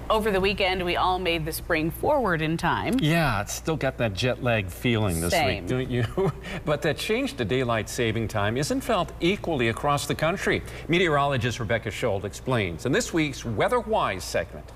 Over the weekend, we all made the spring forward in time. Yeah, it's still got that jet lag feeling this week, don't you? But that change to daylight saving time isn't felt equally across the country. Meteorologist Rebecca Schold explains in this week's Weather Wise segment.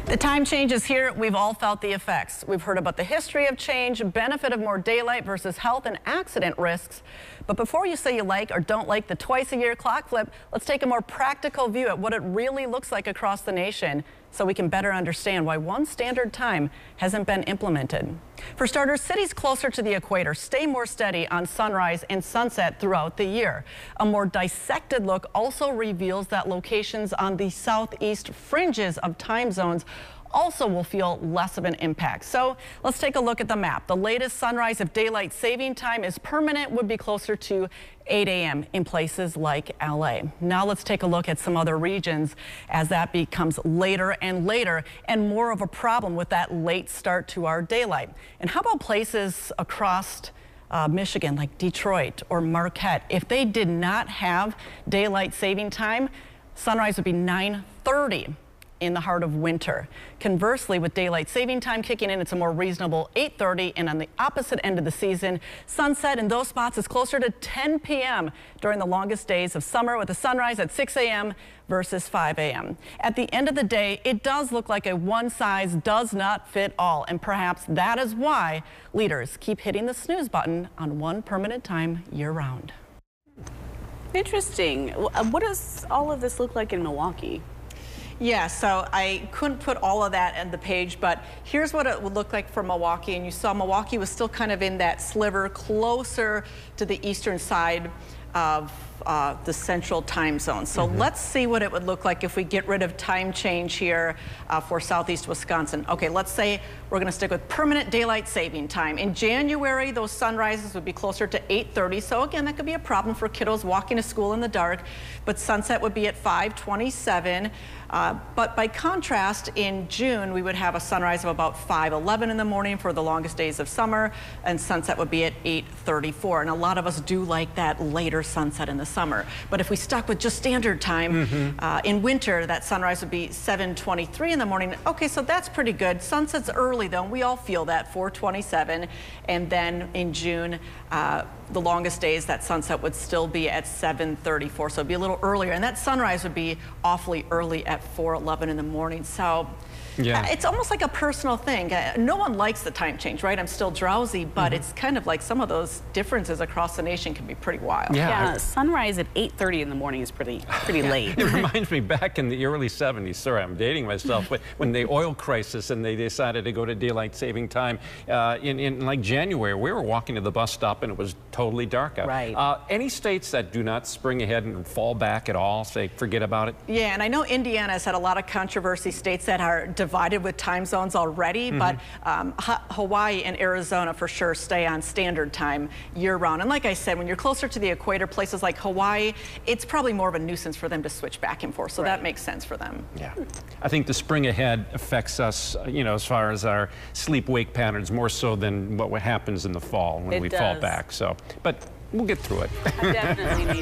The time change is here. We've all felt the effects. We've heard about the history of change, benefit of more daylight versus health and accident risks. But before you say you like or don't like the twice-a-year clock flip, let's take a more practical view at what it really looks like across the nation so we can better understand why one standard time hasn't been implemented. For starters, cities closer to the equator stay more steady on sunrise and sunset throughout the year. A more dissected look also reveals that locations on the southeast fringes of time zones also will feel less of an impact. So let's take a look at the map. The latest sunrise if daylight saving time is permanent would be closer to 8 a.m. in places like LA. Now let's take a look at some other regions as that becomes later and later and more of a problem with that late start to our daylight. And how about places across Michigan like Detroit or Marquette? If they did not have daylight saving time, sunrise would be 9:30. in the heart of winter. Conversely, with daylight saving time kicking in, it's a more reasonable 8:30, and on the opposite end of the season, sunset in those spots is closer to 10 p.m. during the longest days of summer, with a sunrise at 6 a.m. versus 5 a.m. At the end of the day, it does look like a one-size-does-not-fit-all, and perhaps that is why leaders keep hitting the snooze button on one permanent time year-round. Interesting. What does all of this look like in Milwaukee? Yeah, so I couldn't put all of that on the page, but here's what it would look like for Milwaukee. And you saw Milwaukee was still kind of in that sliver closer to the eastern side of the central time zone. So let's see what it would look like if we get rid of time change here for southeast Wisconsin. Okay, let's say we're going to stick with permanent daylight saving time. In January, those sunrises would be closer to 8:30. So again, that could be a problem for kiddos walking to school in the dark. But sunset would be at 5:27. But by contrast, in June, we would have a sunrise of about 5:11 in the morning for the longest days of summer, and sunset would be at 8:34. And a lot of us do like that later sunset in the summer. But if we stuck with just standard time, in winter, that sunrise would be 7:23 in the morning. Okay, so that's pretty good. Sunset's early, though, and we all feel that, 4:27. And then in June, the longest days, that sunset would still be at 7:34, so it'd be a little earlier. And that sunrise would be awfully early at 4:11 in the morning. So yeah, it's almost like a personal thing. No one likes the time change, right? I'm still drowsy, but it's kind of like some of those differences across the nation can be pretty wild. Yeah, sunrise at 8:30 in the morning is pretty late. It reminds me back in the early 70s, sorry, I'm dating myself, but when the oil crisis and they decided to go to daylight saving time in like January, we were walking to the bus stop and it was totally dark out. Right. Any states that do not spring ahead and fall back at all, say forget about it? Yeah, and I know Indiana has had a lot of controversy, states that are divided with time zones already, but Hawaii and Arizona for sure stay on standard time year-round. And like I said, when you're closer to the equator, places like Hawaii, it's probably more of a nuisance for them to switch back and forth, so that makes sense for them. Yeah, I think the spring ahead affects us, you know, as far as our sleep-wake patterns, more so than what happens in the fall when we fall back. So, but we'll get through it. Definitely needed.